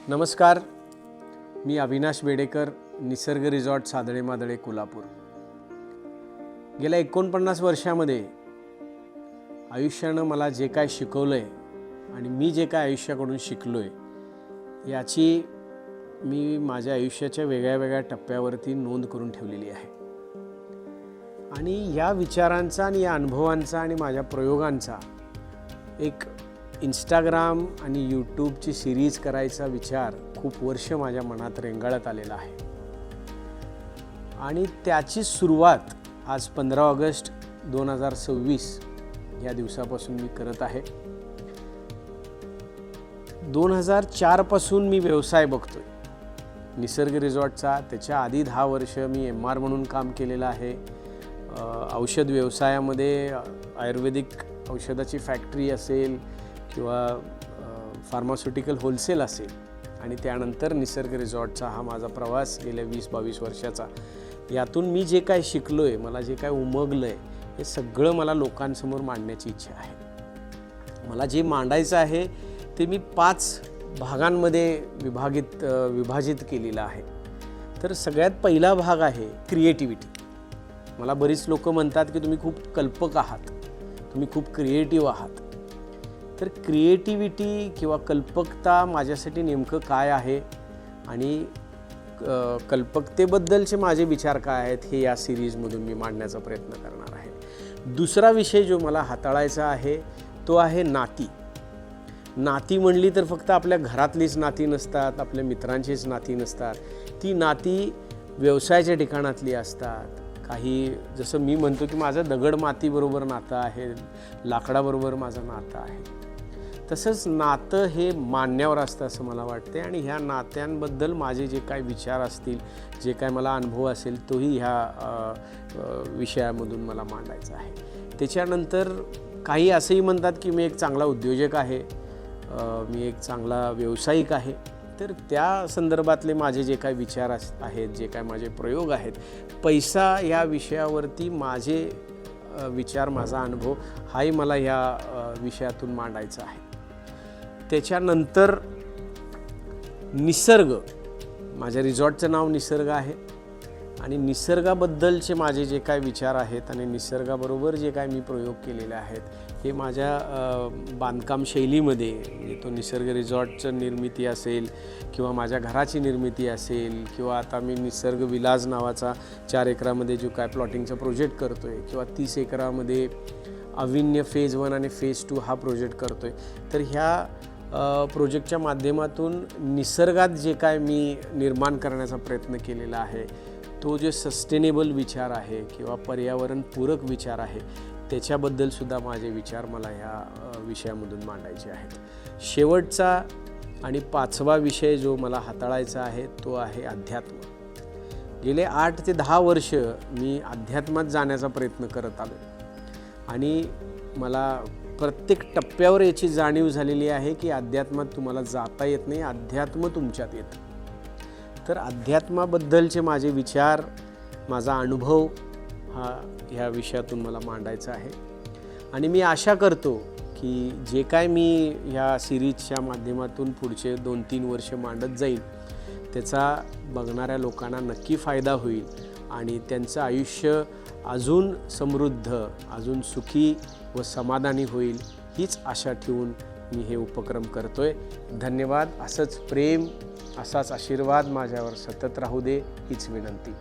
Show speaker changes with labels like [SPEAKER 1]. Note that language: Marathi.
[SPEAKER 1] नमस्कार, मी अविनाश बेडेकर, निसर्ग रिसॉर्ट सादळे मादळे कोल्हापूर। गेल्या 49 वर्षामध्ये आयुष्यानं मला जे काय शिकवलंय आणि मी जे काय आयुष्याकडून शिकलोय याची मी माझ्या आयुष्याच्या वेगळ्या टप्प्यावरती नोंद करून ठेवलेली आहे। आणि या विचारांचा आणि या अनुभवांचा आणि माझ्या प्रयोगांचा एक इंस्टाग्राम आणि यूट्यूबची सीरीज करायचा विचार खूप वर्ष माझ्या मनात रेंगाळत आलेला आहे। आणि त्याची सुरुवात आज 15 ऑगस्ट 2026 या दिवसापासून मी करत आहे। 2004 पासून मी व्यवसाय बघतोय निसर्ग रिसॉर्टचा। त्याच्या आधी 10 वर्ष मी MR म्हणून काम केलेलं आहे। औषध व्यवसायामध्ये आयुर्वेदिक औषधाची फॅक्टरी असेल किंवा फार्मास्युटिकल होलसेल असेल आणि त्यानंतर निसर्ग रिसॉर्टचा हा माझा प्रवास गेल्या 20-22 वर्षाचा। यातून मी जे काय शिकलोय, मला जे काय उमगलंय, हे सगळं मला लोकांसमोर मांडण्याची इच्छा आहे। मला जे मांडायचं आहे ते मी 5 भागांमध्ये विभाजित केलेलं आहे। तर सगळ्यात पहिला भाग आहे क्रिएटिव्हिटी। मला बरीच लोक म्हणतात की तुम्ही खूप कल्पक आहात, तुम्ही खूप क्रिएटिव्ह आहात। तर क्रिएटिव्हिटी किंवा कल्पकता माझ्यासाठी नेमकं काय आहे आणि कल्पकतेबद्दलचे माझे विचार काय आहेत हे या सिरीजमधून मी मांडण्याचा प्रयत्न करणार आहे। दुसरा विषय जो मला हाताळायचा आहे तो आहे नाती। नाती म्हणली तर फक्त आपल्या घरातलीच नाती नसतात, आपल्या मित्रांचीच नाती नसतात, ती नाती व्यवसायाच्या ठिकाणातली असतात। काही जसं मी म्हणतो की माझं दगड मातीबरोबर नातं आहे, लाकडाबरोबर माझं नातं आहे, तसंच नातं हे मानण्यावर असतं असं मला वाटते। आणि ह्या नात्यांबद्दल माझे जे काय विचार असतील, जे काय मला अनुभव असेल, तोही ह्या विषयामधून मला मांडायचा आहे। त्याच्यानंतर काही असंही म्हणतात की मी एक चांगला उद्योजक आहे, मी एक चांगला व्यावसायिक आहे। तर त्या संदर्भातले माझे जे काय विचार आहेत, जे काय माझे प्रयोग आहेत, पैसा या विषयावरती माझे विचार, माझा अनुभव हाही मला या विषयातून मांडायचा आहे। त्याच्यानंतर निसर्ग, माझ्या रिसॉर्टचं नाव निसर्ग आहे आणि निसर्गाबद्दलचे माझे जे काय विचार आहेत आणि निसर्गाबरोबर जे काय मी प्रयोग केलेले आहेत हे माझ्या बांधकाम शैलीमध्ये, म्हणजे तो निसर्ग रिसॉर्टचं निर्मिती असेल किंवा माझ्या घराची निर्मिती असेल किंवा आता मी निसर्ग विलास नावाचा 4 एकरामध्ये जो काय प्लॉटिंगचा प्रोजेक्ट करतो आहे किंवा 30 एकरामध्ये अविन्य फेज 1 आणि फेज 2 हा प्रोजेक्ट करतो आहे। तर ह्या प्रोजेक्टच्या माध्यमातून निसर्गात जे काय मी निर्माण करण्याचा प्रयत्न केलेला आहे तो जे सस्टेनेबल विचार आहे किंवा पर्यावरणपूरक विचार आहे त्याच्याबद्दल सुद्धा माझे विचार मला ह्या विषयामधून मांडायचे आहेत। शेवटचा आणि 5वा विषय जो मला हाताळायचा आहे तो आहे अध्यात्म। गेले 8 ते 10 वर्ष मी अध्यात्मात जाण्याचा प्रयत्न करत आलो आणि मला प्रत्येक टप्प्यावर याची जाणीव झालेली आहे की अध्यात्मात तुम्हाला जाता येत नाही, अध्यात्म तुमच्यात येतं। तर अध्यात्माबद्दलचे माझे विचार, माझा अनुभव हा ह्या विषयातून मला मांडायचा आहे। आणि मी आशा करतो की जे काय मी ह्या सिरीजच्या माध्यमातून पुढचे 2-3 वर्ष मांडत जाईल त्याचा बघणाऱ्या लोकांना नक्की फायदा होईल आणि त्यांचं आयुष्य अजून समृद्ध, अजून सुखी व समाधानी होईल हीच आशा ठेवून मी हे उपक्रम करतोय। धन्यवाद। असंच प्रेम, असाच आशीर्वाद माझ्यावर सतत राहू दे हीच विनंती।